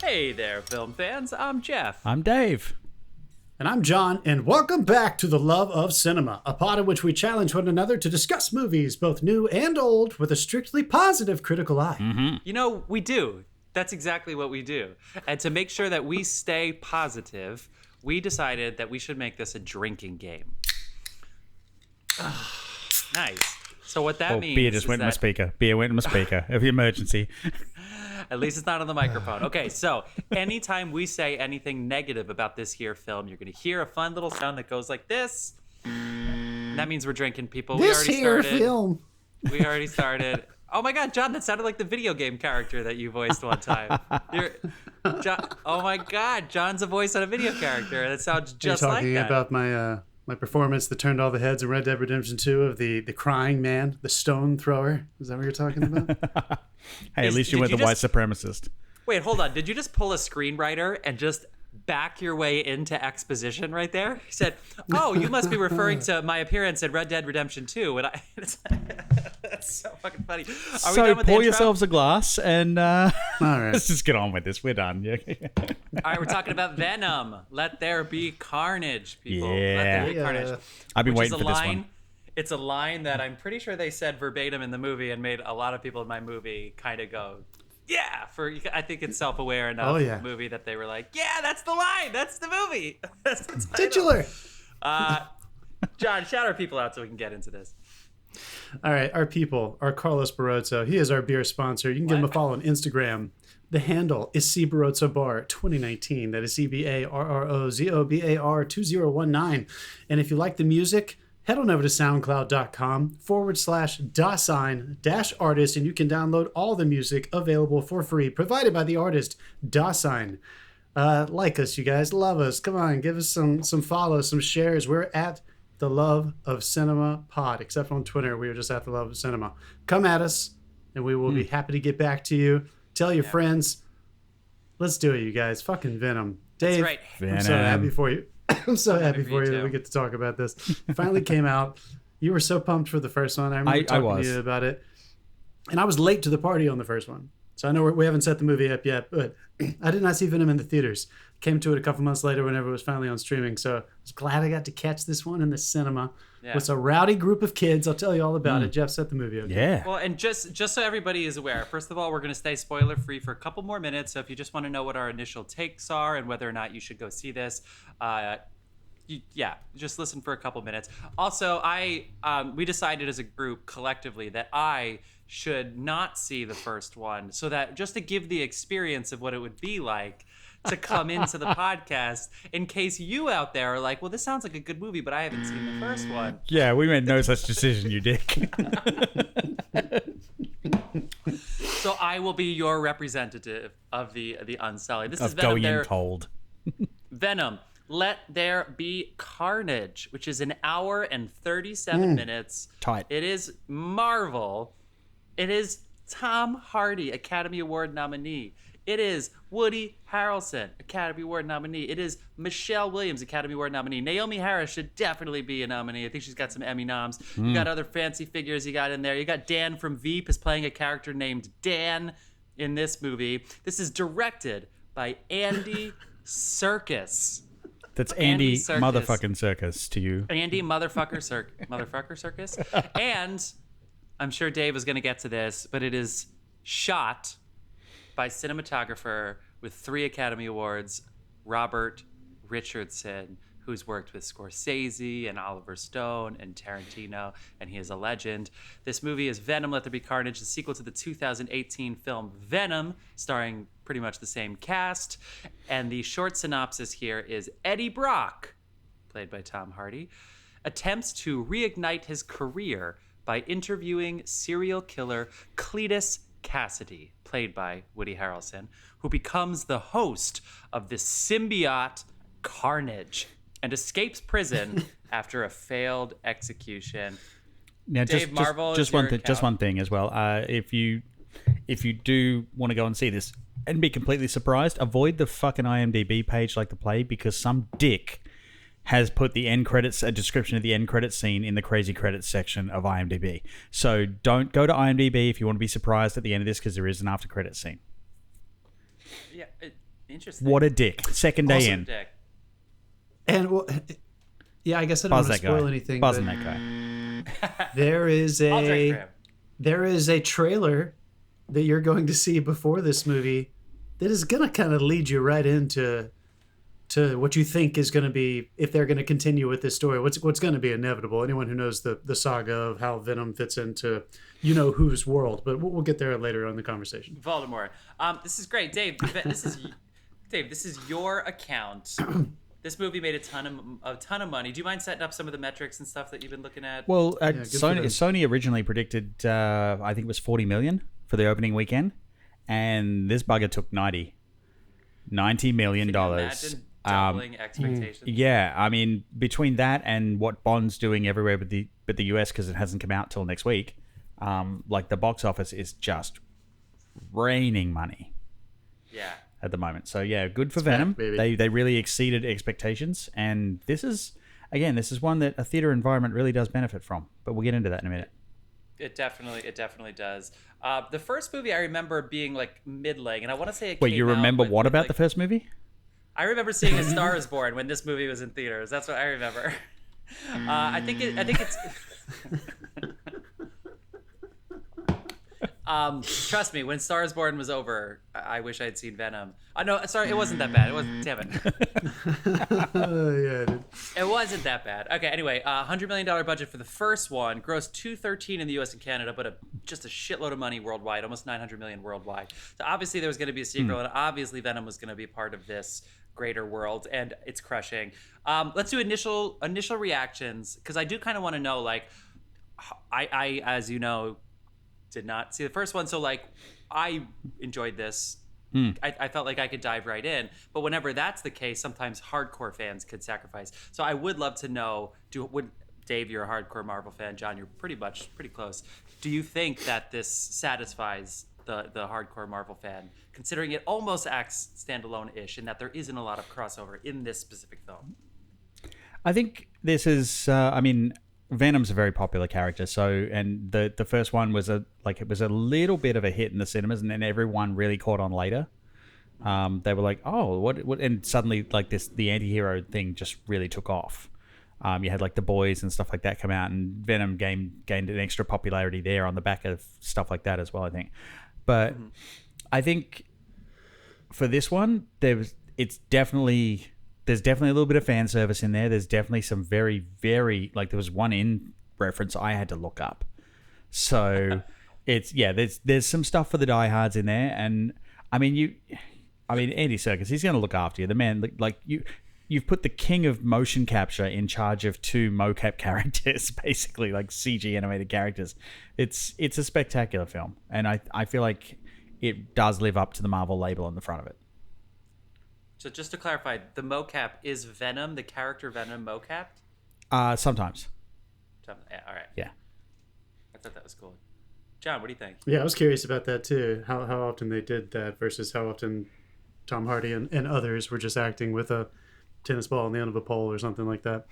Hey there, film fans. I'm Jeff. I'm Dave. And I'm John, and welcome back to The Love of Cinema, a pod in which we challenge one another to discuss movies, both new and old, with a strictly positive critical eye. Mm-hmm. You know, we do. That's exactly what we do. And to make sure that we stay positive, we decided that we should make this a drinking game. Nice. So what that means beer just went in my speaker. Beer went in my speaker of the emergency. At least it's not on the microphone. Okay, so anytime we say anything negative about this here film, you're going to hear a fun little sound that goes like this. And that means we're drinking, people. This here film. We already started. Oh my God, John, that sounded like the video game character that you voiced one time. John, oh my God, John's a voice on a video character. That sounds just like that. You're talking about my performance that turned all the heads in Red Dead Redemption 2 of the crying man, the stone thrower. Is that what you're talking about? Hey, at least you weren't the white supremacist. Wait, hold on. Did you just pull a screenwriter and just back your way into exposition right there? He said, "Oh, you must be referring to my appearance in Red Dead Redemption 2." And that's so fucking funny. Are we done with pour yourselves a glass and all right. Let's just get on with this. We're done. All right, we're talking about Venom. Let there be carnage, people. Yeah. Let there be carnage. I've been waiting for this one. It's a line that I'm pretty sure they said verbatim in the movie and made a lot of people in my movie kind of go, yeah, I think it's self-aware enough of the movie that they were like, yeah, that's the line. That's the movie. That's the title. Titular. John, shout our people out so we can get into this. All right, our people are Carlos Barroso. He is our beer sponsor. You can give him a follow on Instagram. The handle is C Barroso Bar 2019. That is CBARROZOBAR 2019. And if you like the music, head on over to soundcloud.com/Dasein-artist, and you can download all the music available for free, provided by the artist Dasein. Like us, you guys. Love us. Come on, give us some follows, some shares. We're at The Love of Cinema Pod, except on Twitter. We are just at The Love of Cinema. Come at us, and we will be happy to get back to you. Tell your friends. Let's do it, you guys. Fucking Venom. Dave, that's right. Venom. I'm so happy for you. I'm so happy for you too. that we get to talk about this. It finally came out. You were so pumped for the first one. I remember talking to you about it. And I was late to the party on the first one. So I know we haven't set the movie up yet, but I did not see Venom in the theaters. Came to it a couple months later whenever it was finally on streaming. So I was glad I got to catch this one in the cinema. Yeah. With a rowdy group of kids. I'll tell you all about it. Jeff, set the movie up. Yeah. Well, and just so everybody is aware, first of all, we're going to stay spoiler free for a couple more minutes. So if you just want to know what our initial takes are and whether or not you should go see this, just listen for a couple minutes. Also, we decided as a group collectively that I should not see the first one, so that just to give the experience of what it would be like to come into the podcast, in case you out there are like, well, this sounds like a good movie, but I haven't seen the first one. Yeah, we made no such decision, you dick. So I will be your representative of the unsullied. This is Venom. Going in cold. Venom. Let There Be Carnage, which is an hour and 37 minutes. Tight. It is Marvel. It is Tom Hardy, Academy Award nominee. It is Woody Harrelson, Academy Award nominee. It is Michelle Williams, Academy Award nominee. Naomi Harris should definitely be a nominee. I think she's got some Emmy noms. You got other fancy figures you got in there. You got Dan from Veep is playing a character named Dan in this movie. This is directed by Andy Serkis. That's Andy motherfucking Serkis to you. Andy motherfucker Serkis. And I'm sure Dave is going to get to this, but it is shot by cinematographer with 3 Academy Awards, Robert Richardson, who's worked with Scorsese and Oliver Stone and Tarantino, and he is a legend. This movie is Venom, Let There Be Carnage, the sequel to the 2018 film Venom, starring pretty much the same cast. And the short synopsis here is Eddie Brock, played by Tom Hardy, attempts to reignite his career by interviewing serial killer Cletus Cassidy, played by Woody Harrelson, who becomes the host of the symbiote Carnage and escapes prison after a failed execution. Now, Dave, Marvel, just one thing as well. If you do want to go and see this and be completely surprised, avoid the fucking IMDb page like the play, because some dick has put the end credits, a description of the end credits scene in the crazy credits section of IMDb. So don't go to IMDb if you want to be surprised at the end of this, because there is an after credits scene. Yeah, Interesting. What a dick. Second day Also, in. Dick. And well, yeah, I guess I don't Buzz want to that spoil guy. anything. Buzzing But that guy. there is I'll drink for him. there is a trailer that you're going to see before this movie that is going to kind of lead you right into what you think is going to be, if they're going to continue with this story, what's going to be inevitable. Anyone who knows the saga of how Venom fits into whose world, but we'll get there later on in the conversation. Voldemort. This is great, Dave. This is your account. This movie made a ton of money. Do you mind setting up some of the metrics and stuff that you've been looking at? Well, good for them. Sony originally predicted, I think it was 40 million for the opening weekend, and this bugger took $90 million. Can you imagine doubling expectations? Yeah, I mean, between that and what Bond's doing everywhere but the US, because it hasn't come out till next week, like the box office is just raining money. Yeah. At the moment. So yeah, good for Venom. baby. They really exceeded expectations, and this is one that a theater environment really does benefit from. But we'll get into that in a minute. It definitely does. The first movie I remember being like middling, and I want to say it Wait, came you out remember with, what about like, the first movie? I remember seeing A Star Is Born when this movie was in theaters. That's what I remember. I think it's. Trust me, when Star Is Born was over, I wish I'd seen Venom. No, sorry, it wasn't that bad. It wasn't. Damn it. Yeah, dude. It wasn't that bad. Okay, anyway, $100 million budget for the first one, grossed $213 in the U.S. and Canada, but just a shitload of money worldwide, almost $900 million worldwide. So obviously there was going to be a sequel, and obviously Venom was going to be part of this greater world, and it's crushing. Let's do initial reactions, because I do kind of want to know, like, I as you know, did not see the first one, so like I enjoyed this. I felt like I could dive right in, but whenever that's the case, sometimes hardcore fans could sacrifice. So I would love to know, Dave, you're a hardcore Marvel fan, John, you're pretty close. Do you think that this satisfies the hardcore Marvel fan, considering it almost acts standalone-ish in that there isn't a lot of crossover in this specific film? I think this is. I mean, Venom's a very popular character, so and the first one was a little bit of a hit in the cinemas, and then everyone really caught on later. They were like, oh, what, and suddenly like the anti-hero thing just really took off. You had like The Boys and stuff like that come out, and Venom gained an extra popularity there on the back of stuff like that as well, I think. But I think for this one, there's definitely a little bit of fan service in there. There's definitely some very, very, like there was one in reference I had to look up. So there's some stuff for the diehards in there. And I mean, Andy Serkis, he's going to look after you. The man, like you've put the king of motion capture in charge of two mocap characters, basically like CG animated characters. It's a spectacular film. And I feel like it does live up to the Marvel label on the front of it. So just to clarify, the mocap is Venom, the character Venom mocapped? Sometimes. Yeah, all right. Yeah. I thought that was cool. John, what do you think? Yeah, I was curious about that too. How often they did that versus how often Tom Hardy and others were just acting with a tennis ball on the end of a pole or something like that.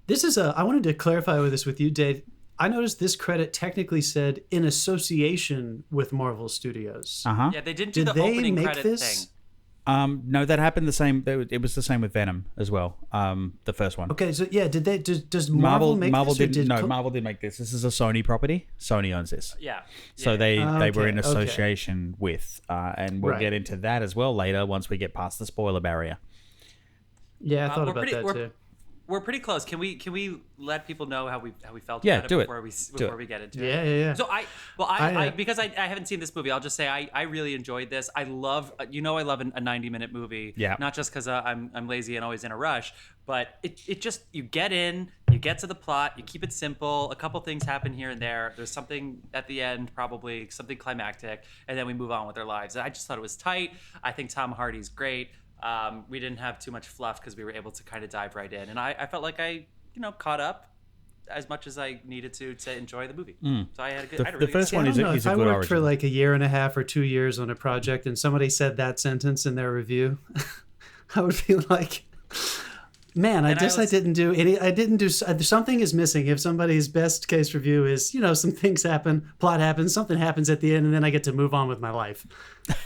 This is I wanted to clarify this with you, Dave. I noticed this credit technically said in association with Marvel Studios. Uh-huh. Yeah, they didn't do Did the they opening make credit this? thing. No, that happened the same. It was the same with Venom as well. The first one. Okay, so yeah, did they? Does Marvel make this? Marvel didn't make this. This is a Sony property. Sony owns this. Yeah. So they were in okay. association with, and we'll get into that as well later once we get past the spoiler barrier. Yeah, I thought about that too. We're pretty close. Can we let people know how we felt Yeah, about it do it. before we get into it? Yeah. So because I haven't seen this movie, I'll just say I really enjoyed this. I love a 90-minute movie. Yeah. Not just because I'm lazy and always in a rush, but it just, you get in, you get to the plot, you keep it simple. A couple things happen here and there. There's something at the end, probably something climactic, and then we move on with our lives. I just thought it was tight. I think Tom Hardy's great. We didn't have too much fluff because we were able to kind of dive right in, and I felt like I caught up as much as I needed to enjoy the movie. So I had a good. The first one is a if I good worked origin. for like a year and a half or 2 years on a project and somebody said that sentence in their review, I would feel like Man, I And guess I didn't do any. I didn't do. Something is missing. If somebody's best case review is, some things happen, plot happens, something happens at the end, and then I get to move on with my life.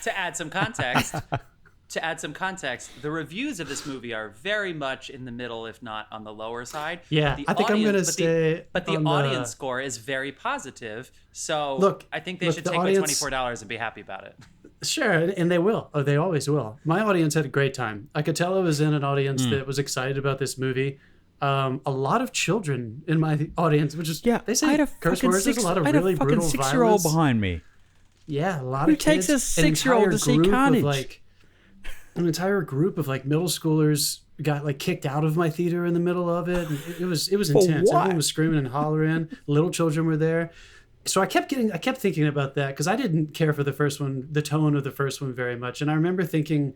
To add some context, the reviews of this movie are very much in the middle, if not on the lower side. Yeah, I think I'm going to stay. But the audience score is very positive. So Look, I think they should take my $24 and be happy about it. Sure, and they will. Oh, they always will. My audience had a great time. I could tell I was in an audience that was excited about this movie. A lot of children in my audience, which is they say curse words. There's a lot of really brutal violence. 6-year-old behind me. Yeah, a lot Who of kids. takes a 6-year-old to see Carnage? An entire group of middle schoolers got kicked out of my theater in the middle of it. And it was intense. What? Everyone was screaming and hollering. Little children were there. So I kept thinking about that because I didn't care for the first one, the tone of the first one very much. And I remember thinking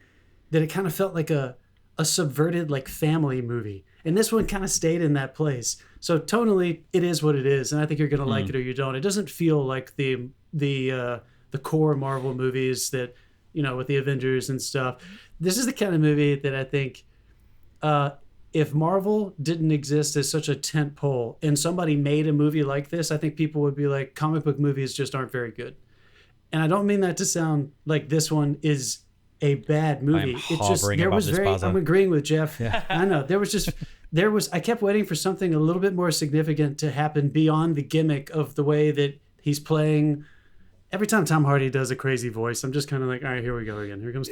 that it kind of felt like a subverted family movie. And this one kind of stayed in that place. So tonally, it is what it is. And I think you're going to like it or you don't. It doesn't feel like the core Marvel movies that, with the Avengers and stuff. This is the kind of movie that I think if Marvel didn't exist as such a tent pole and somebody made a movie like this, I think people would be like, comic book movies just aren't very good. And I don't mean that to sound like this one is a bad movie. It's just I'm agreeing with Jeff. Yeah. I know I kept waiting for something a little bit more significant to happen beyond the gimmick of the way that he's playing. Every time Tom Hardy does a crazy voice, I'm just kind of like, all right, here we go again. Here comes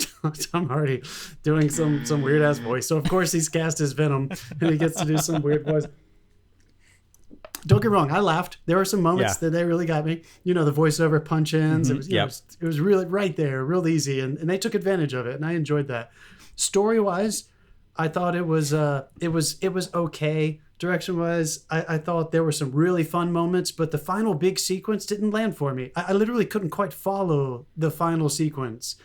Tom Hardy doing some weird ass voice. So of course he's cast as Venom, and he gets to do some weird voice. Don't get me wrong, I laughed. There were some moments that they really got me. The voiceover punch-ins. Mm-hmm. It was really right there, real easy, and they took advantage of it, and I enjoyed that. Story-wise, I thought it was okay. Direction-wise, I thought there were some really fun moments, but the final big sequence didn't land for me. I literally couldn't quite follow the final sequence.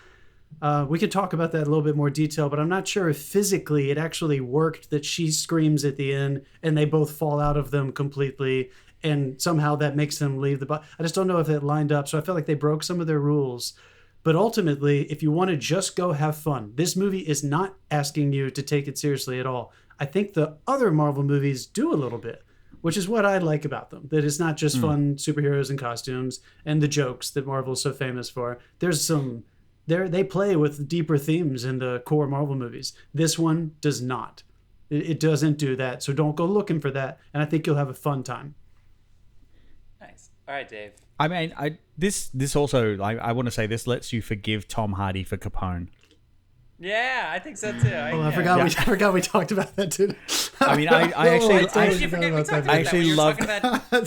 We could talk about that in a little bit more detail, but I'm not sure if physically it actually worked that she screams at the end and they both fall out of them completely, and somehow that makes them leave the body. I just don't know if it lined up, so I felt like they broke some of their rules. But ultimately, if you want to just go have fun, this movie is not asking you to take it seriously at all. I think the other Marvel movies do a little bit, which is what I like about them. That it's not just fun superheroes and costumes and the jokes that Marvel is so famous for. They play with deeper themes in the core Marvel movies. This one does not. It doesn't do that. So don't go looking for that. And I think you'll have a fun time. Nice. All right, Dave. I mean, this also, I want to say this lets you forgive Tom Hardy for Capone. Yeah, I think so too. I forgot we talked about that too. I mean, I actually love.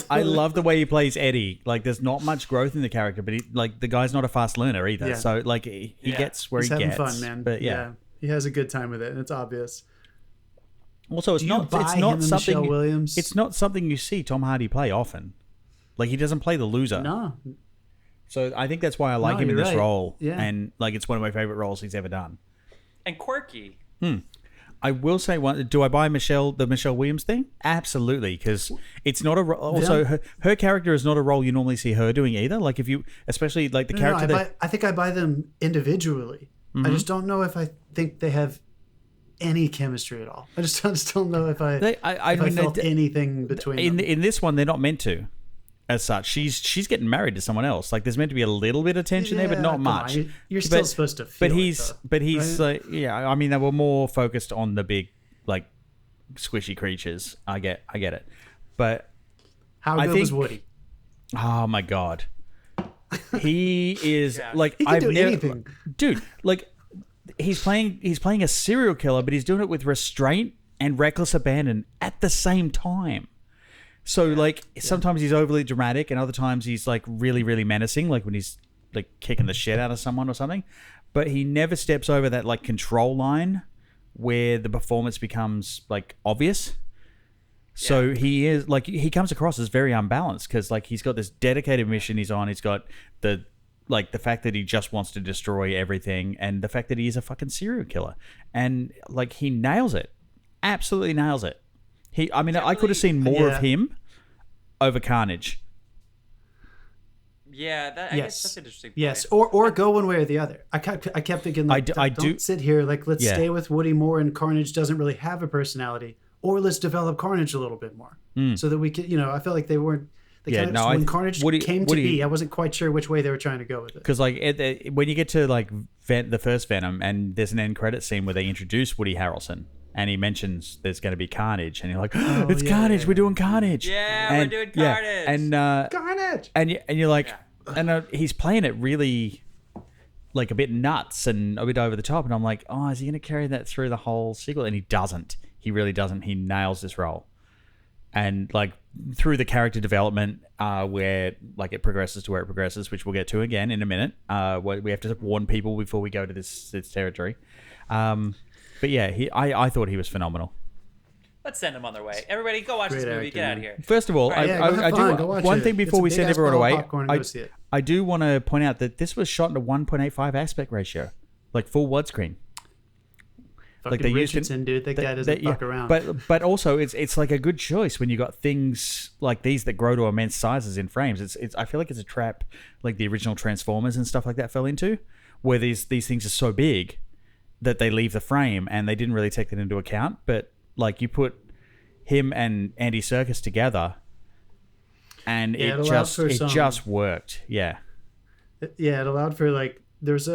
I love the way he plays Eddie. There's not much growth in the character, but the guy's not a fast learner either. Yeah. So he gets where He's he having gets. fun, man. But yeah, he has a good time with it, and it's obvious. Also, it's not something. Williams? It's not something you see Tom Hardy play often. He doesn't play the loser. No. So I think that's why I like him in this role. Yeah. And it's one of my favorite roles he's ever done. And quirky. I will say one. Do I buy the Michelle Williams thing? Absolutely, because it's not a. Also, her character is not a role you normally see her doing either. If you, especially the character I think I buy them individually. Mm-hmm. I just don't know if I think they have any chemistry at all. I just don't know if I felt anything between them. In this one, they're not meant to. As such, she's getting married to someone else. There's meant to be a little bit of tension there, but not much. You're still supposed to feel But he's right? I mean, they were more focused on the big, squishy creatures. I get it. But how good was Woody? Oh my god, he is he can do anything, dude. He's playing a serial killer, but he's doing it with restraint and reckless abandon at the same time. So sometimes he's overly dramatic, and other times he's really, really menacing, when he's kicking the shit out of someone or something. But he never steps over that control line where the performance becomes obvious. So he is he comes across as very unbalanced because he's got this dedicated mission he's on. He's got the fact that he just wants to destroy everything, and the fact that he is a fucking serial killer, and he nails it, absolutely nails it. I could have seen more of him over Carnage. I guess that's an interesting point. Yes, or go one way or the other. I kept thinking, like, don't sit here. Like, let's stay with Woody more, and Carnage doesn't really have a personality, or let's develop Carnage a little bit more, so that we could, I felt like they weren't. When Carnage came to be, I wasn't quite sure which way they were trying to go with it. Because like when you get to like the first Venom, and there's an end credit scene where they introduce Woody Harrelson, and he mentions there's going to be Carnage, and you're like, it's Carnage, we're doing Carnage. Yeah, we're doing Carnage. And Carnage. And you're like, and he's playing it really like a bit nuts and a bit over the top, and I'm like, is he going to carry that through the whole sequel? And he doesn't. He really doesn't. He nails this role. And like through the character development, where like it progresses to where it progresses, which we'll get to again in a minute. We have to warn people before we go to this territory. But yeah, I thought he was phenomenal. Let's send them on their way. Everybody, go watch this movie. Get out of here. First of all, I do one thing before we send everyone away. I do want to point out that this was shot in a 1.85 aspect ratio, like full widescreen. Like they Richardson, dude, that guy doesn't fuck around. But also it's like a good choice when you got things like these that grow to immense sizes in frames. It's I feel like it's a trap like the original Transformers and stuff like that fell into, where these things are so big that they leave the frame, and they didn't really take that into account. But like you put him and Andy Serkis together, and it just worked. Yeah. Yeah, it allowed for like there's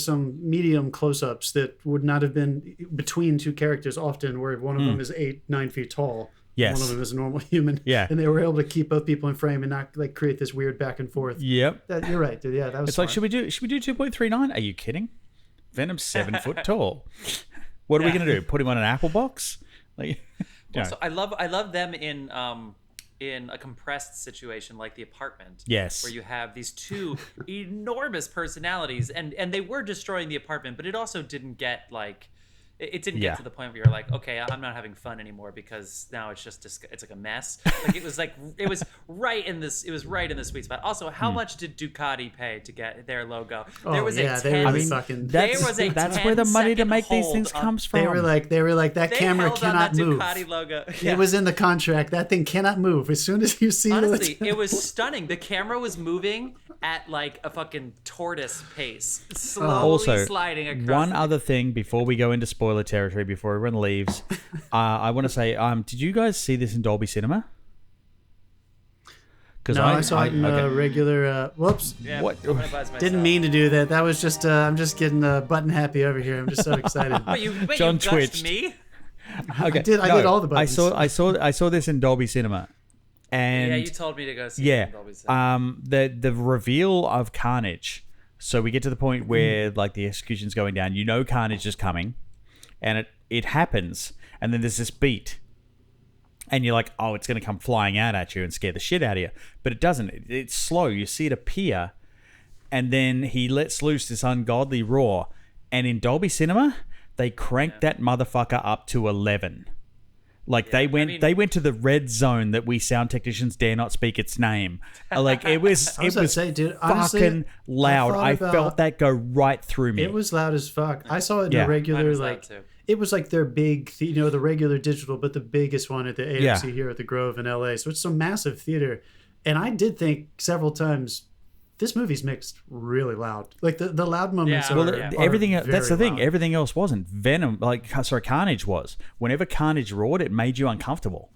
some medium close-ups that would not have been between two characters often, where one of them is 8-9 feet tall. Yes. One of them is a normal human. Yeah. And they were able to keep both people in frame and not like create this weird back and forth. Yep. You're right, dude. Yeah, that was. It's smart. Like, should we do 2.39? Are you kidding? Venom's 7 foot tall. What are we gonna do? Put him on an apple box? Like, so I love them in a compressed situation like The Apartment. Yes. Where you have these two enormous personalities, and they were destroying the apartment, but it also didn't get like it didn't get to the point where you're like, okay, I'm not having fun anymore, because now it's just it's like a mess. Like it was right in this sweet spot. Also, how much did Ducati pay to get their logo? There was that's where the money to make these things comes from. They were like that camera cannot move. Ducati logo. Yeah. It was in the contract. That thing cannot move. As soon as you see honestly, it was stunning. The camera was moving at like a fucking tortoise pace, slowly sliding across. One other thing before we go into spoiler territory, before everyone leaves, I want to say, did you guys see this in Dolby Cinema? No, I saw it in regular. Whoops! Yeah, what? Didn't mean to do that. That was just. I'm just getting button happy over here. I'm just so excited. John you twitched me. Okay. I did all the buttons. I saw this in Dolby Cinema. And you told me to go see it in Dolby Cinema. The reveal of Carnage. So we get to the point where like the execution's going down. You know Carnage is coming, and it happens, and then there's this beat, and you're like, oh, it's going to come flying out at you and scare the shit out of you. But it doesn't. It's slow. You see it appear, and then he lets loose this ungodly roar. And in Dolby Cinema, they cranked that motherfucker up to 11. Like they went to the red zone that we sound technicians dare not speak its name. Like it was dude, honestly, fucking loud. I felt that go right through me. It was loud as fuck. I saw it in a regular it was like their big, the regular digital, but the biggest one at the AMC here at the Grove in LA. So it's a massive theater, and I did think several times, this movie's mixed really loud. Like the loud moments are everything. Are that's the thing. loud. Everything else wasn't. Venom, Carnage was. Whenever Carnage roared, it made you uncomfortable.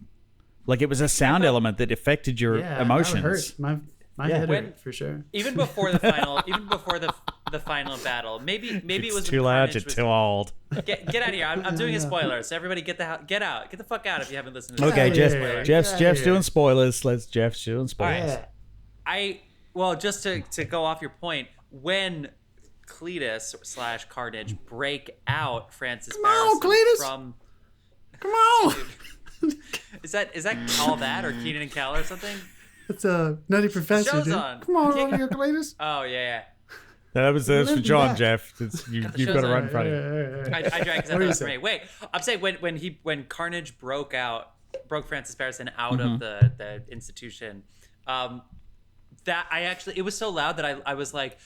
Like it was a sound element that affected your emotions. That hurt. My head hurt for sure. Even before the final battle, maybe it was too loud. You're too old. Get out of here! I'm doing a spoiler, so everybody get out! Get the fuck out if you haven't listened to this. Okay, Jeff's doing spoilers. Jeff's doing spoilers. Well, just to go off your point, when Cletus / Carnage break out Francis from... Come on! Is that all that, or Keenan and Kel or something? It's a Nutty Professor, show's dude. on. Come on, over here, Cletus. Oh, yeah. That was for John, Jeff. You've got to run in front of you. I dragged that for me. Wait, I'm saying when Carnage broke Francis Barrison out of the institution, That it was so loud that I was like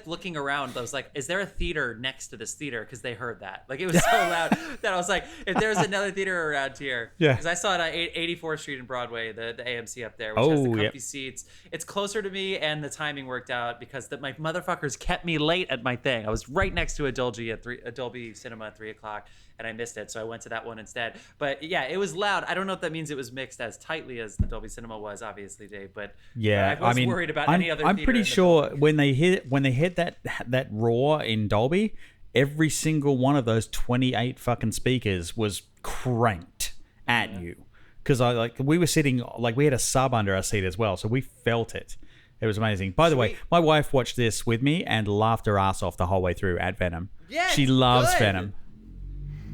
looking around. I was like, is there a theater next to this theater? Because they heard that. Like, it was so loud that I was like, if there's another theater around here. Yeah. Because I saw it at 84th Street and Broadway, the AMC up there, which has the comfy seats. It's closer to me, and the timing worked out because my motherfuckers kept me late at my thing. I was right next to a Dolby Cinema at 3 o'clock, and I missed it, so I went to that one instead. But yeah, it was loud. I don't know if that means it was mixed as tightly as the Dolby Cinema was, obviously, Dave. But yeah, I was worried about any other. I'm pretty sure when they hit that roar in Dolby, every single one of those 28 fucking speakers was cranked at you. Because we were sitting, like, we had a sub under our seat as well, so we felt it. It was amazing. By the way, my wife watched this with me and laughed her ass off the whole way through at Venom. Yeah, she loves Venom.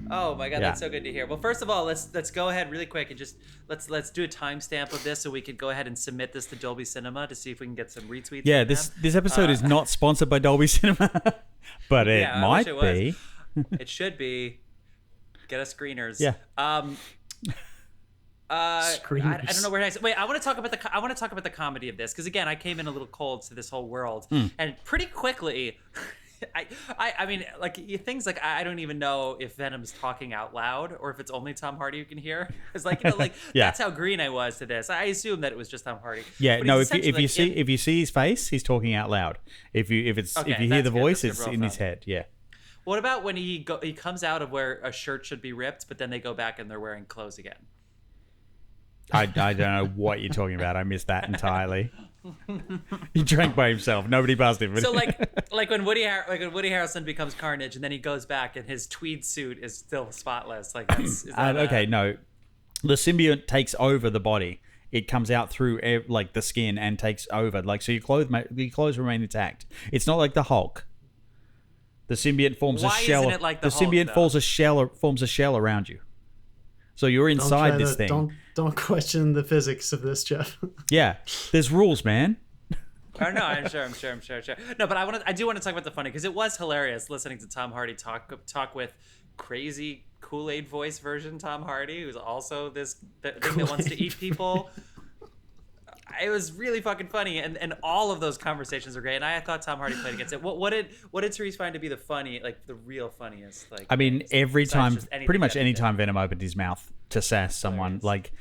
Oh my god, that's so good to hear. Well, first of all, let's go ahead really quick and just let's do a timestamp of this so we could go ahead and submit this to Dolby Cinema to see if we can get some retweets. Yeah, this episode is not sponsored by Dolby Cinema, but it might be. It should be. Get us screeners. Yeah. I don't know where to wait. I want to talk about the comedy of this because again, I came in a little cold to this whole world, and pretty quickly. I mean, like, things like I don't even know if Venom's talking out loud or if it's only Tom Hardy who can hear. It's like, that's how green I was to this. I assume that it was just Tom Hardy. Yeah, but no. If you see his face, he's talking out loud. If you hear the voice, it's in his head. Yeah. What about when he comes out of where a shirt should be ripped, but then they go back and they're wearing clothes again? I don't know what you're talking about. I missed that entirely. He drank by himself. Nobody buzzed him. So like when Woody Harrelson becomes Carnage and then he goes back and his tweed suit is still spotless. Like no, the symbiote takes over the body. It comes out through like the skin and takes over. Like, so your clothes remain intact. It's not like the Hulk. The symbiote forms a shell. Isn't it like the symbiote Hulk, forms a shell around you. So you're inside this thing. Don't question the physics of this, Jeff. Yeah, there's rules, man. Oh no, I'm sure. No, but I do want to talk about the funny because it was hilarious listening to Tom Hardy talk with crazy Kool-Aid voice version Tom Hardy, who's also this thing that wants to eat people. It was really fucking funny, and all of those conversations are great. And I thought Tom Hardy played against it. What did Therese find to be the real funniest? Like, I mean, pretty much any time Venom opened his mouth to sass someone, like,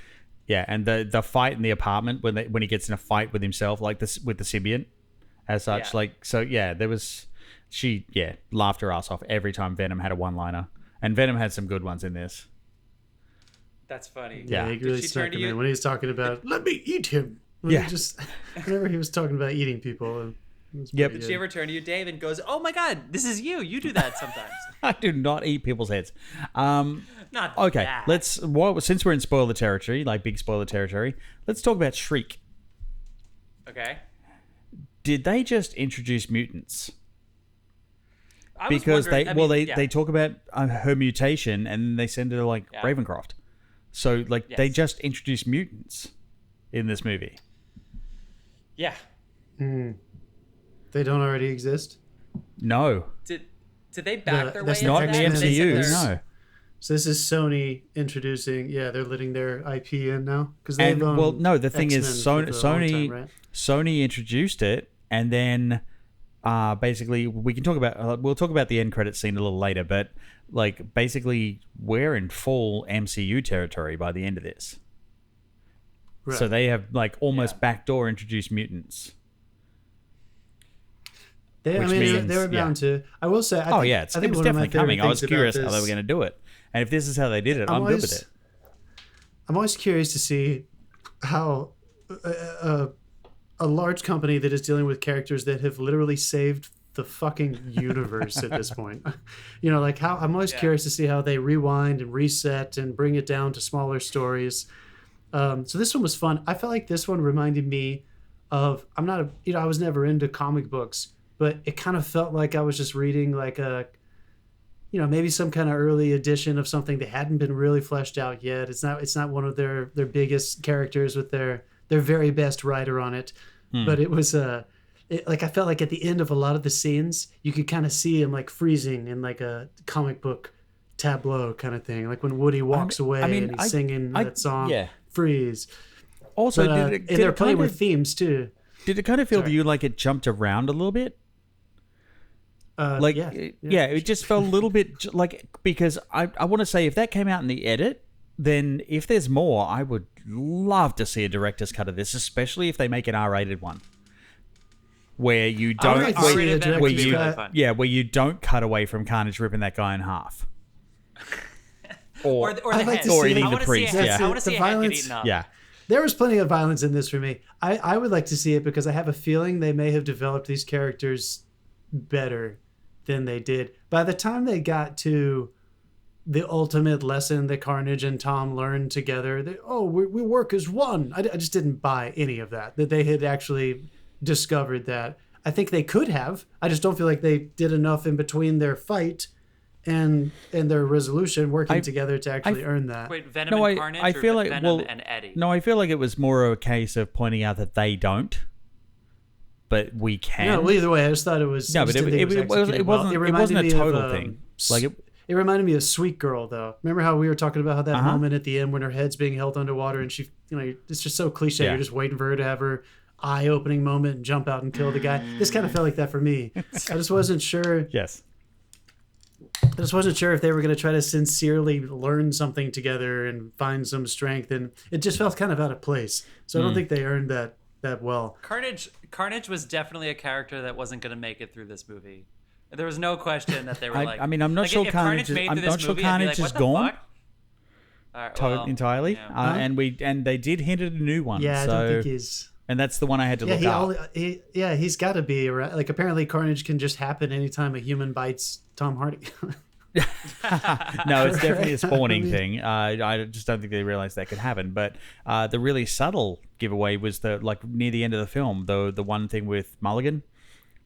yeah, and the fight in the apartment when he gets in a fight with himself, like this with the symbiont, as such, she laughed her ass off every time Venom had a one-liner, and Venom had some good ones in this. That's funny. Yeah, he really snuck him in when he was talking about "let me eat him." Whenever he was talking about eating people. Did she ever turn to you, Dave, and goes, "Oh my God, this is you. You do that sometimes." I do not eat people's heads. Not okay. That. Since we're in spoiler territory, like big spoiler territory, let's talk about Shriek. Okay. Did they just introduce mutants? They talk about her mutation and they send her to Ravencroft. So they just introduced mutants in this movie. Yeah. They don't already exist? No. Did they back their way into not that? in the MCU, no. So this is Sony introducing, they're letting their IP in now? The thing is Sony right? Sony introduced it, and then basically we'll talk about the end credit scene a little later, but basically we're in full MCU territory by the end of this. Right. So they have almost backdoor introduced mutants. They were bound to. I will say. It was definitely coming. I was curious how they were going to do it, and if this is how they did it, I'm good with it. I'm always curious to see how a large company that is dealing with characters that have literally saved the fucking universe at this point. How I'm always curious to see how they rewind and reset and bring it down to smaller stories. So this one was fun. I felt like this one reminded me of. I was never into comic books. But it kind of felt like I was just reading maybe some kind of early edition of something that hadn't been really fleshed out yet. It's not one of their biggest characters with their very best writer on it. But it was I felt like at the end of a lot of the scenes, you could kind of see him freezing in a comic book tableau kind of thing. Like when Woody walks away and he's singing that song, Freeze. Also, they're playing with themes too. Did it kind of feel to Sorry. you like it jumped around a little bit? It just felt a little bit like, because I want to say if that came out in the edit, then if there's more, I would love to see a director's cut of this, especially if they make an R-rated one. Where you don't, like to see a director's cut. where you don't cut away from Carnage ripping that guy in half, Or the I'd like head. to see or it. eating I the wanna see priest. a head. Yeah, I want to see The a head get violence- eaten up. yeah. There was plenty of violence in this for me. I would like to see it because I have a feeling they may have developed these characters better than they did. By the time they got to the ultimate lesson that Carnage and Tom learned together, we work as one. I just didn't buy any of that they had actually discovered that. I think they could have. I just don't feel like they did enough in between their fight and their resolution working together to actually earn that. Wait, Venom and Carnage, I feel or like Venom and Eddie? No, I feel like it was more of a case of pointing out that they don't, but we can. No, well, either way, I just thought it was. No, I but just didn't think it executed well. wasn't a me total of, thing. Like it reminded me of Sweet Girl, though. Remember how we were talking about how that moment at the end when her head's being held underwater and she, it's just so cliche. Yeah. You're just waiting for her to have her eye-opening moment and jump out and kill the guy. This kind of felt like that for me. I just wasn't sure. Yes. I just wasn't sure if they were going to try to sincerely learn something together and find some strength, and it just felt kind of out of place. So I don't think they earned that well. Carnage was definitely a character that wasn't going to make it through this movie. There was no question that they were I mean, I'm not sure if Carnage. made it I'm through not this sure movie, I'd be Carnage like, is what the gone. fuck? All right, well, Entirely. yeah. And they did hint at a new one. Yeah, I so, don't think he's. And that's the one I had to look up. He's got to be right. Like apparently, Carnage can just happen anytime a human bites Tom Hardy. No, it's definitely a spawning thing. I just don't think they realized that could happen. But the really subtle giveaway was near the end of the film, the one thing with Mulligan,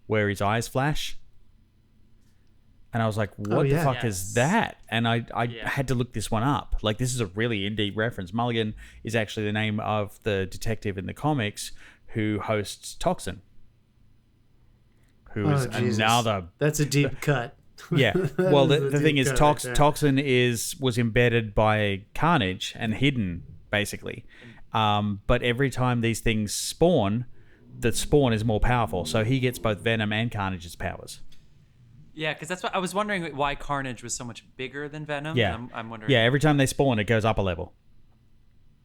where his eyes flash. And I was like, what the fuck is that? And I had to look this one up. Like, this is a really in-deep reference. Mulligan is actually the name of the detective in the comics who hosts Toxin. Who is another... That's a deep cut. Yeah. Well, the thing is, cut right Toxin was embedded by Carnage and hidden, basically. But every time these things spawn, the spawn is more powerful. So he gets both Venom and Carnage's powers. Yeah, because that's what I was wondering why Carnage was so much bigger than Venom. Yeah. I'm wondering. Yeah, every time they spawn, it goes up a level.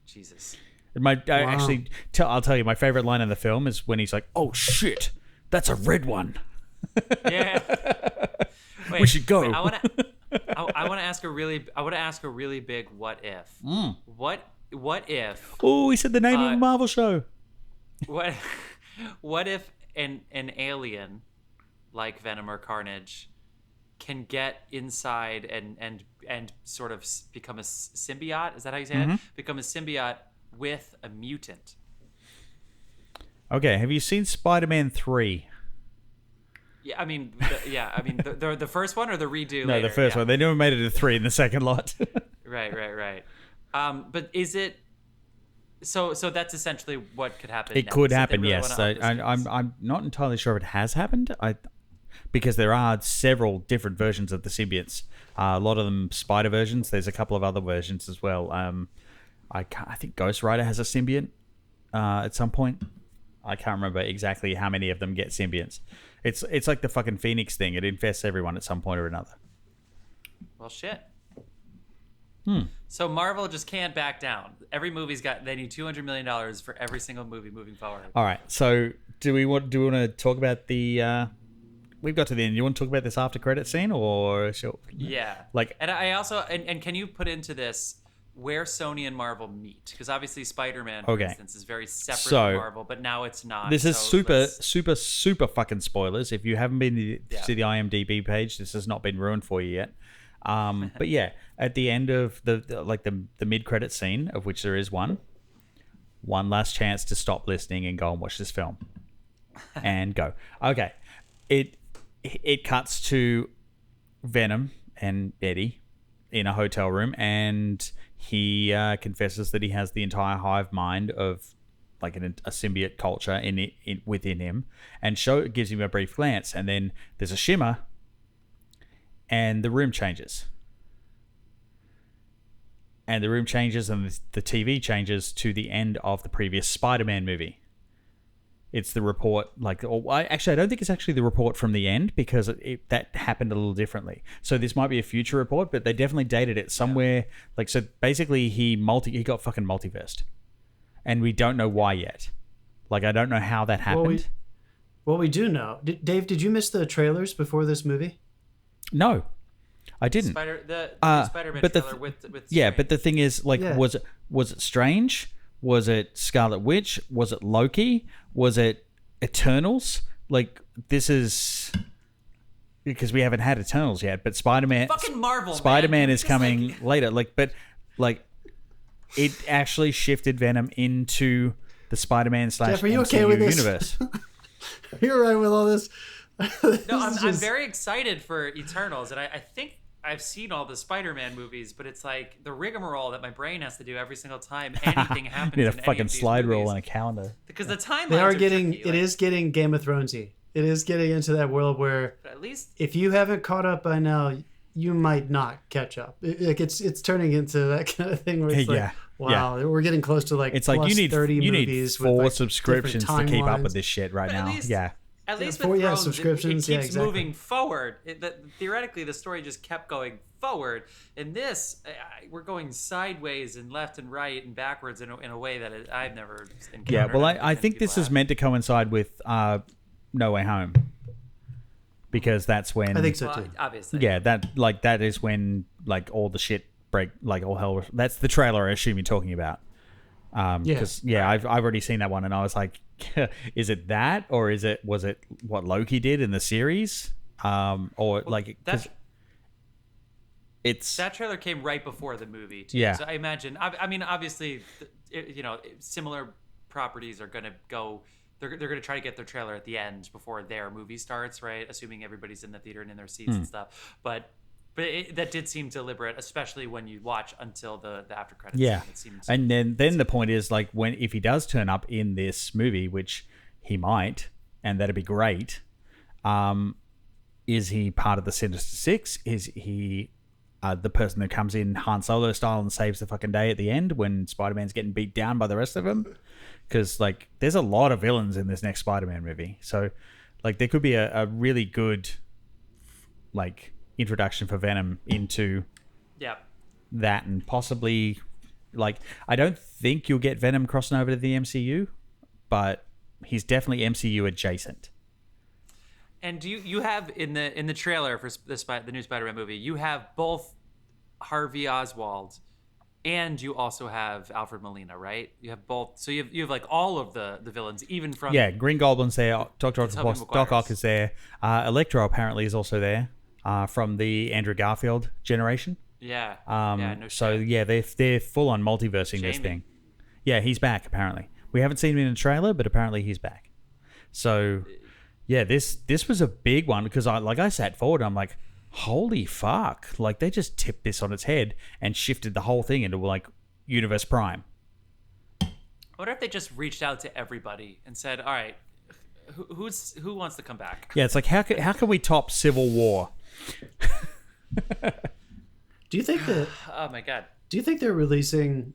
Jesus. Actually, I'll tell you, my favorite line in the film is when he's like, "Oh shit, that's a red one." Yeah. Wait, We should go. Wait, I want to ask a really big what if. What if? Oh, he said the name of a Marvel show. What if an alien like Venom or Carnage can get inside and sort of become a symbiote? Is that how you say it? Become a symbiote with a mutant. Okay, have you seen Spider-Man 3? Yeah, I mean, the first one or the redo? No, later? the first one. They never made it a 3 in the second lot. Right. But is it? So that's essentially what could happen. It next, could if they happen, really yes. wanna So up this case. I'm not entirely sure if it has happened. Because there are several different versions of the symbiotes. A lot of them spider versions. There's a couple of other versions as well. I think Ghost Rider has a symbiont at some point. I can't remember exactly how many of them get symbionts. It's like the fucking Phoenix thing. It infests everyone at some point or another. Well, shit. So Marvel just can't back down. Every movie's they need $200 million for every single movie moving forward. All right. So do we want to talk about the? We've got to the end. You want to talk about this after credit scene, or sure? Yeah. Like, and I also and can you put into this where Sony and Marvel meet? Because obviously Spider-Man, for instance, is very separate from Marvel, but now it's not. This is so super fucking spoilers. If you haven't been to the IMDb page, this has not been ruined for you yet. But yeah, at the end of the mid-credit scene, of which there is one last chance to stop listening and go and watch this film, and go. Okay, it cuts to Venom and Eddie in a hotel room, and he confesses that he has the entire hive mind of like a symbiote culture within him, and gives him a brief glance, and then there's a shimmer, and the room changes. And the room changes, and the TV changes to the end of the previous Spider-Man movie. It's the report, like, I don't think it's actually the report from the end because that happened a little differently. So this might be a future report, but they definitely dated it somewhere. Like, so basically he got fucking multiversed, and we don't know why yet. Like, I don't know how that happened. Well, we do know. Dave, did you miss the trailers before this movie? No, I didn't. The Spider-Man trailer with Strange. But the thing is, like, was it Strange? Was it Scarlet Witch? Was it Loki? Was it Eternals? Like, this is because we haven't had Eternals yet, but Spider-Man. Fucking Marvel. Spider-Man is coming later. But it actually shifted Venom into the Spider-Man / Jeff, are you okay with this? Universe. You're right with all this. No, I'm very excited for Eternals, and I think I've seen all the Spider-Man movies, but it's like the rigmarole that my brain has to do every single time anything happens. You need a in fucking any of these slide movies. rule on a calendar. Because the timelines They are are getting. tricky, It is getting Game of Thronesy. It is getting into that world where, at least if you haven't caught up by now, you might not catch up. It's turning into that kind of thing where it's like, wow, we're getting close to like. It's like plus you need 30 you movies need 4 with, like, subscriptions to keep up with this shit right now. At least four, with Thrones, subscriptions. it keeps moving forward. Theoretically, the story just kept going forward. In this, we're going sideways and left and right and backwards in a way that I've never encountered. Yeah, well, I think this is meant to coincide with No Way Home, because that's when I think so too. Obviously, yeah, that is when like all the shit all hell. That's the trailer I assume you're talking about. Because I've already seen that one, and I was like, is it that, or was it what Loki did in the series, it's that trailer came right before the movie too. Yeah. So I imagine. I mean, obviously, similar properties are gonna go. They're gonna try to get their trailer at the end before their movie starts, right? Assuming everybody's in the theater and in their seats and stuff, but. But that did seem deliberate, especially when you watch until the after credits. Yeah, scene. And then the point is, like, if he does turn up in this movie, which he might, and that'd be great, is he part of the Sinister Six? Is he the person that comes in Han Solo style and saves the fucking day at the end when Spider-Man's getting beat down by the rest of them? Because, like, there's a lot of villains in this next Spider-Man movie. So, like, there could be a really good, like, introduction for Venom into that, and possibly, like, I don't think you'll get Venom crossing over to the MCU, but he's definitely MCU adjacent. And do you have in the trailer for the new Spider-Man movie, you have both Harvey Oswald and you also have Alfred Molina, right? You have both, so you have like all of the villains, even from Green Goblin's there, Dr. Octopus, Doc Ock is there, Electro apparently is also there. From the Andrew Garfield generation. Yeah. No so shit. They're full on multiversing this thing. Yeah, he's back apparently. We haven't seen him in a trailer, but apparently he's back. So yeah, this was a big one because I sat forward and I'm like, holy fuck. Like, they just tipped this on its head and shifted the whole thing into like Universe Prime. I wonder if they just reached out to everybody and said, all right, who wants to come back? Yeah, it's like, how can we top Civil War? Do you think that? Oh my god! Do you think they're releasing?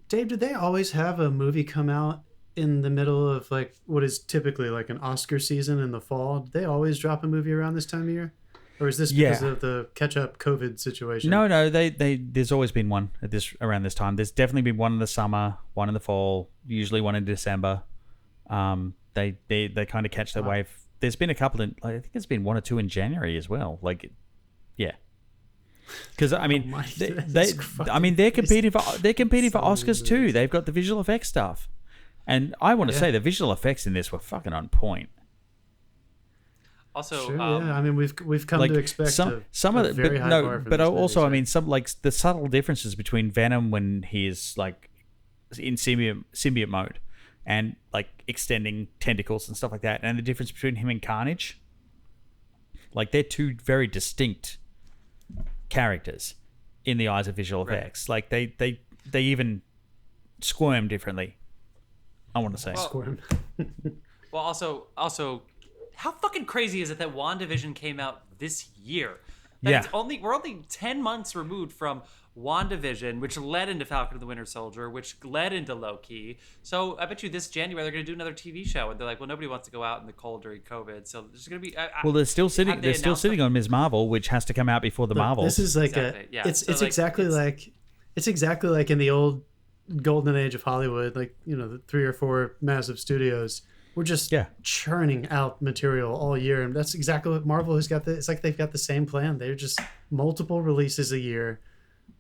Dave, did they always have a movie come out in the middle of like what is typically like an Oscar season in the fall? Did they always drop a movie around this time of year, or is this because of the catch-up COVID situation? No. There's always been one around this time. There's definitely been one in the summer, one in the fall, usually one in December. They kind of catch their wave. There's been a couple I think there's been 1 or 2 in January as well. Like, yeah. Because I mean, they're competing for Oscars too. They've got the visual effects stuff, and I want to say the visual effects in this were fucking on point. Also, I mean, we've come to expect some of the, but also, I mean, some like the subtle differences between Venom when he is like in symbiote mode and like extending tentacles and stuff like that, and the difference between him and Carnage. Like, they're two very distinct characters in the eyes of visual effects. Like, they even squirm differently, I want to say. Squirm. Well, also, how fucking crazy is it that WandaVision came out this year? Yeah. We're only 10 months removed from WandaVision, which led into Falcon and the Winter Soldier, which led into Loki. So I bet you this January they're going to do another TV show, and they're like, well, nobody wants to go out in the cold during COVID, so there's going to be. Well, they're still sitting. They're still sitting on Ms. Marvel, which has to come out before the Marvels. This is like Exactly, yeah. It's So, like, exactly like it's exactly like in the old golden age of Hollywood, like the 3 or 4 massive studios. We're just churning out material all year, and that's exactly what Marvel has got. It's like they've got the same plan. They're just multiple releases a year,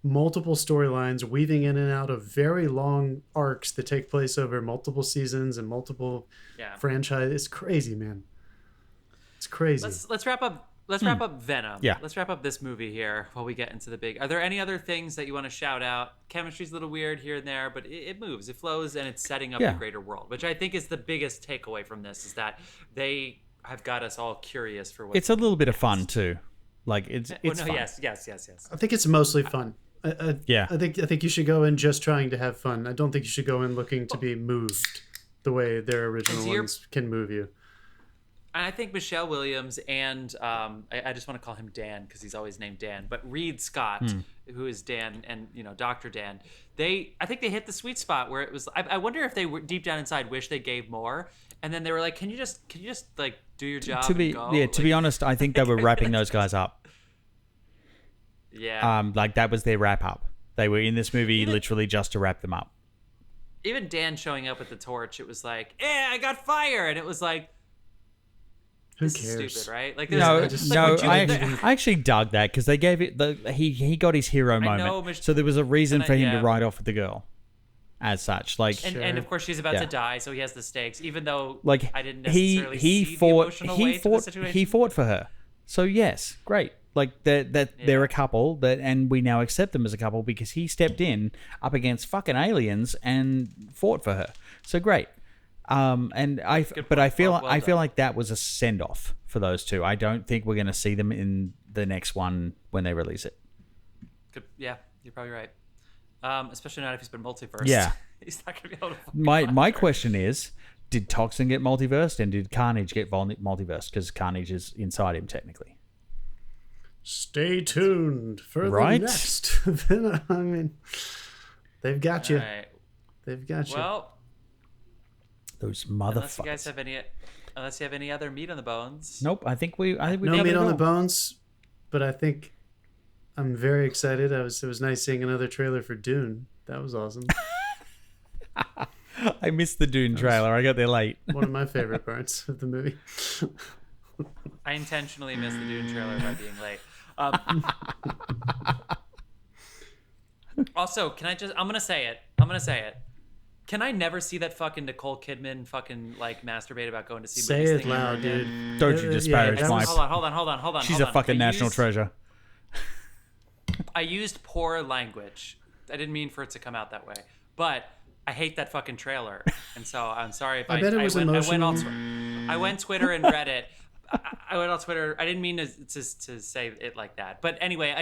multiple storylines, weaving in and out of very long arcs that take place over multiple seasons and multiple franchises. It's crazy, man. It's crazy. Let's wrap up. Let's wrap up Venom. Yeah. Let's wrap up this movie here while we get into the big. Are there any other things that you want to shout out? Chemistry's a little weird here and there, but it moves, it flows, and it's setting up the greater world, which I think is the biggest takeaway from this, is that they have got us all curious for what. It's a little bit of fun too. Like it's fun. Yes. I think it's mostly fun. I think you should go in just trying to have fun. I don't think you should go in looking to be moved the way their original ones can move you. I think Michelle Williams and I just want to call him Dan because he's always named Dan, but Reed Scott, who is Dan and Dr. Dan, I think they hit the sweet spot where it was. I wonder if they were deep down inside wish they gave more, and then they were like, can you just like do your job? To be honest, I think they were wrapping those guys up. Yeah. Like that was their wrap up. They were in this movie literally just to wrap them up. Even Dan showing up with the torch, it was like, I got fire, and it was like. Who This cares? is stupid, right? Like, I actually dug that because they gave it he got his hero moment, so there was a reason for him to ride off with the girl, as such. Like, and of course she's about to die, so he has the stakes. Even though like I didn't necessarily he see fought the emotional weight of the situation. he fought for her. So yes, great. Like they're a couple and we now accept them as a couple because he stepped in up against fucking aliens and fought for her. So great. I feel like that was a send off for those two. I don't think we're going to see them in the next one when they release it. Yeah, you're probably right. Especially not if he's been multiverse. Yeah, he's not going to be able to. My question is, did Toxin get multiversed and did Carnage get multiversed? Because Carnage is inside him technically. Stay tuned for the next. I mean, they've got you. Right. They've got you. Well. Those motherfuckers. Unless you have any other meat on the bones. Nope. I think we no meat on the bones, but I think I'm very excited. It was nice seeing another trailer for Dune. That was awesome. I missed the Dune trailer. I got there late. One of my favorite parts of the movie. I intentionally missed the Dune trailer by being late. Also, I'm gonna say it. Can I never see that fucking Nicole Kidman fucking like masturbate about going to see Say movies it loud, dude. Don't you disparage my... Hold on. She's a fucking national treasure. I used poor language. I didn't mean for it to come out that way. But I hate that fucking trailer. And so I'm sorry if I bet it was emotional. I went Twitter and Reddit. I went on Twitter. I didn't mean to say it like that. But anyway,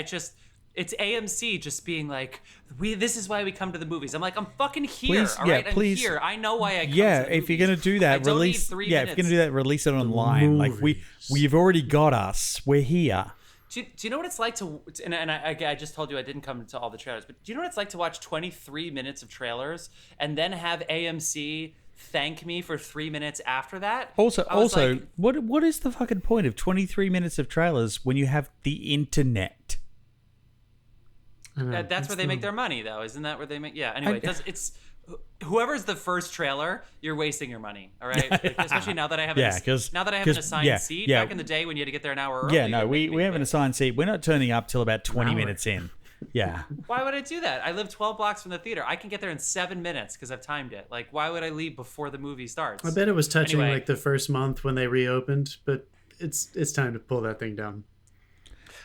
it's AMC just being like, this is why we come to the movies. I'm like, I'm fucking here. Please, all right? I'm please. here. I know why I come to the if you're going to do that, release. Yeah, if you're going to do that, release it online. Like we've already got us. We're here. Do you know what it's like to, and I just told you I didn't come to all the trailers, but do you know what it's like to watch 23 minutes of trailers and then have AMC thank me for 3 minutes after that? Also, like, what is the fucking point of 23 minutes of trailers when you have the internet? That's where they make their money, though. Isn't that where they make? Yeah. Anyway, it's whoever's the first trailer, you're wasting your money. All right. Like, especially now that I have an assigned seat. Back in the day when you had to get there an hour early. Yeah. No, we have an assigned seat. We're not turning up till about 20 minutes in. Yeah. Why would I do that? I live 12 blocks from the theater. I can get there in 7 minutes because I've timed it. Like, why would I leave before the movie starts? I bet it was touching like the first month when they reopened, but it's time to pull that thing down.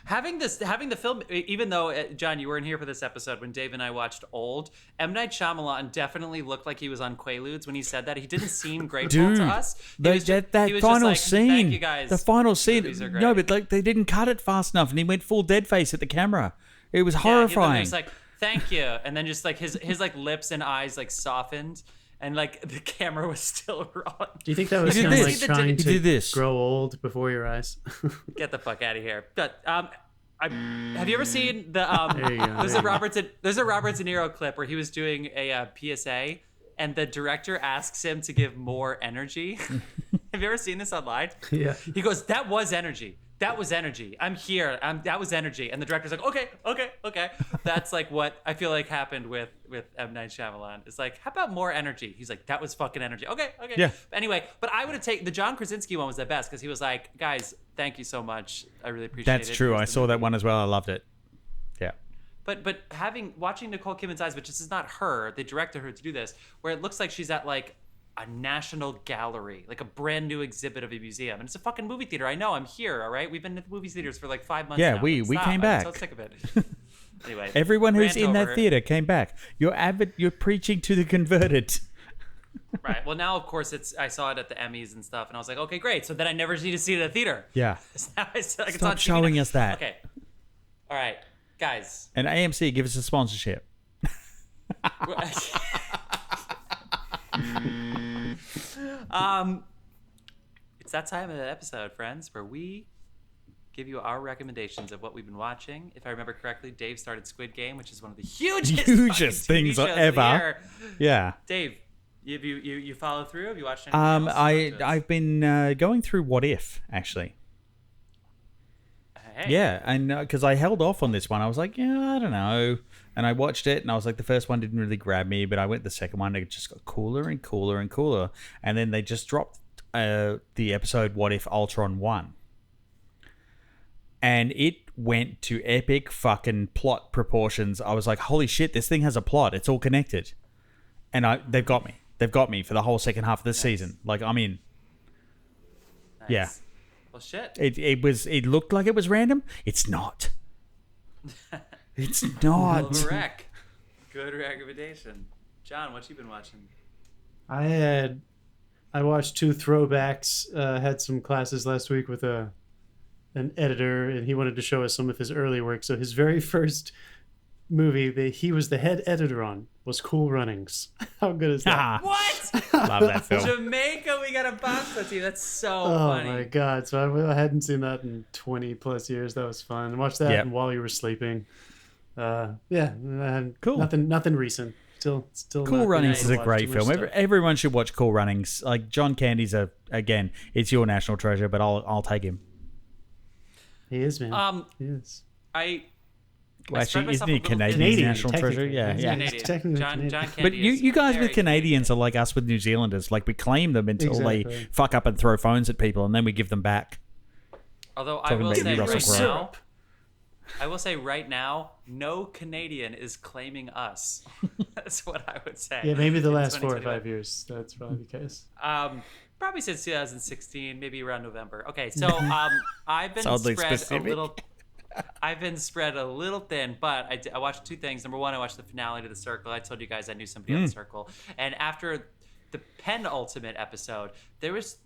Having the film, even though, John, you weren't here for this episode when Dave and I watched Old, M. Night Shyamalan definitely looked like he was on Quaaludes when he said that. He didn't seem grateful to us. That final scene. Thank you guys. The final scene. No, but like they didn't cut it fast enough and he went full dead face at the camera. It was horrifying. He was like, thank you. And then just like his like lips and eyes like softened. And like the camera was still wrong. Do you think that was him like trying to grow old before your eyes? Get the fuck out of here. But I Have you ever seen the there's a Robert De Niro clip where he was doing a PSA and the director asks him to give more energy. Have you ever seen this online? Yeah. He goes, "That was energy. That was energy. I'm here. That was energy." And the director's like, okay. That's like what I feel like happened with M. Night Shyamalan. It's like, how about more energy? He's like, that was fucking energy. Okay. Yeah. Anyway, but I would have taken the John Krasinski one was the best because he was like, guys, thank you so much. I really appreciate it. That's true. I saw that one as well. I loved it. Yeah. But watching Nicole Kidman's eyes, which this is not her, they directed her to do this, where it looks like she's at like a national gallery, like a brand new exhibit of a museum, and it's a fucking movie theater. I know, I'm here. All right, we've been at the movie theaters for like 5 months. Yeah, now. we came back. I'm so sick of it. Anyway, Everyone who's in over. that theater came back. You're preaching to the converted. Right. Well, now of course I saw it at the Emmys and stuff, and I was like, okay, great. So then I never need to see it at the theater. Yeah. So now it's like, Stop showing us that. Okay. All right, guys. And AMC, give us a sponsorship. It's that time of the episode, friends, where we give you our recommendations of what we've been watching. If I remember correctly, Dave started Squid Game, which is one of the hugest things TV shows ever. of the year. Yeah. Dave, you follow through? Have you watched anything else? I've been going through What If, actually. Hey. Yeah, and because I held off on this one, I was like, yeah, I don't know. And I watched it, and I was like, the first one didn't really grab me, but I went the second one, and it just got cooler and cooler and cooler. And then they just dropped the episode What If Ultron 1. And it went to epic fucking plot proportions. I was like, holy shit, this thing has a plot. It's all connected. And they've got me. They've got me for the whole second half of this season. Like, I'm in. Nice. Yeah. Well, shit. It looked like it was random. It's not. It's not. Good recommendation. John, what you been watching? I watched 2 throwbacks. Had some classes last week with an editor, and he wanted to show us some of his early work. So his very first movie that he was the head editor on was Cool Runnings. How good is that? What? Love that film. Jamaica, we got a box set team. That's so Oh funny. my god! So I hadn't seen that in 20 plus years. That was fun. I watched that Yep. while you were sleeping. Yeah, Cool. Nothing recent. Still. Cool not Runnings is able a to watch great too much film. stuff. Everyone should watch Cool Runnings. Like John Candy's again, it's your national treasure, but I'll take him. He is, man. He is. Well, actually, spread isn't he myself a little Canadian thin. national treasure? Technically. Yeah, He's yeah. Canadian. technically John Canadian. Candy But is you guys very with Canadians are like us with New Zealanders. Like we claim them until they Exactly. fuck up and throw phones at people, and then we give them back. Although I Talking will about say you, Russell right now, no Canadian is claiming us. That's what I would say. Yeah, maybe the in last 4 or 2021. 5 years. That's probably the case. Probably since 2016, maybe around November. Okay, so I've been Oddly spread specific. a little. I've been spread a little thin, but I watched 2 things. Number one, I watched the finale to The Circle. I told you guys I knew somebody on The Circle, and after the penultimate episode, there was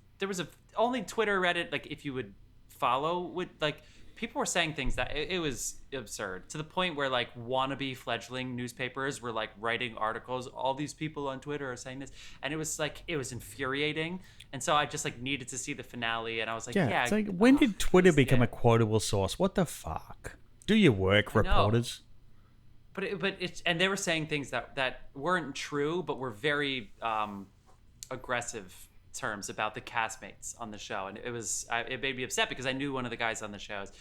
only Twitter, Reddit, like if you would follow, would like people were saying things that it was absurd to the point where like wannabe fledgling newspapers were like writing articles. All these people on Twitter are saying this, and it was infuriating. And so I just like needed to see the finale, and I was like, yeah. It's like, when did Twitter become yeah. a quotable source? What the fuck? Do your work, reporters. But it's and they were saying things that weren't true, but were very aggressive terms about the castmates on the show, and it made me upset because I knew one of the guys on the shows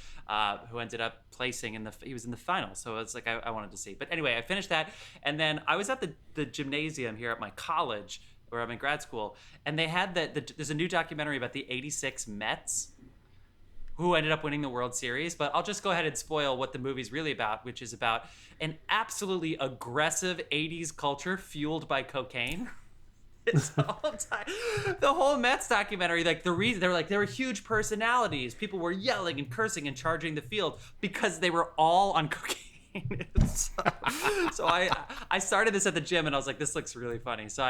who ended up placing he was in the final, so it's like I wanted to see. But anyway, I finished that, and then I was at the gymnasium here at my college where I'm in grad school, and they had there's a new documentary about the '86 Mets who ended up winning the World Series. But I'll just go ahead and spoil what the movie's really about, which is about an absolutely aggressive 80s culture fueled by cocaine. The whole Mets documentary, like the reason they were huge personalities. People were yelling and cursing and charging the field because they were all on cocaine. so I started this at the gym and I was like, this looks really funny. So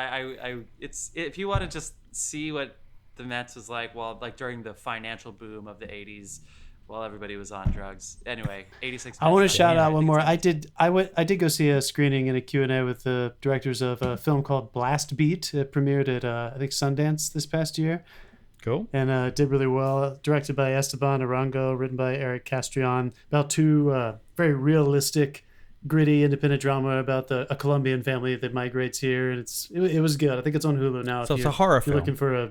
it's if you want to just see what the Mets was like, like during the financial boom of the 80s, while everybody was on drugs. Anyway, 86. I want to Mets shout documentary, out one more. think I did go see a screening and a Q&A with the directors of a film called Blast Beat. It premiered at I think Sundance this past year. Cool. And did really well. Directed by Esteban Arango, written by Eric Castrillon. About two very realistic, gritty, independent drama about a Colombian family that migrates here, and it was good. I think it's on Hulu now. So it's a horror if you're film. looking for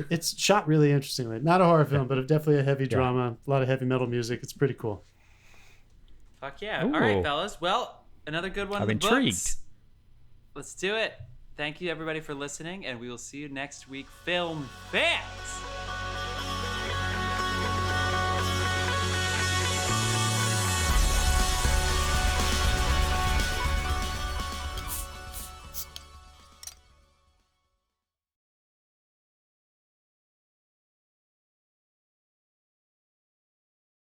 it's shot really interestingly. Not a horror film, but definitely a heavy drama. A lot of heavy metal music. It's pretty cool. Fuck yeah. Ooh. All right, fellas. Well, another good one. I'm in the intrigued. books. Let's do it. Thank you, everybody, for listening, and we will see you next week, film fans.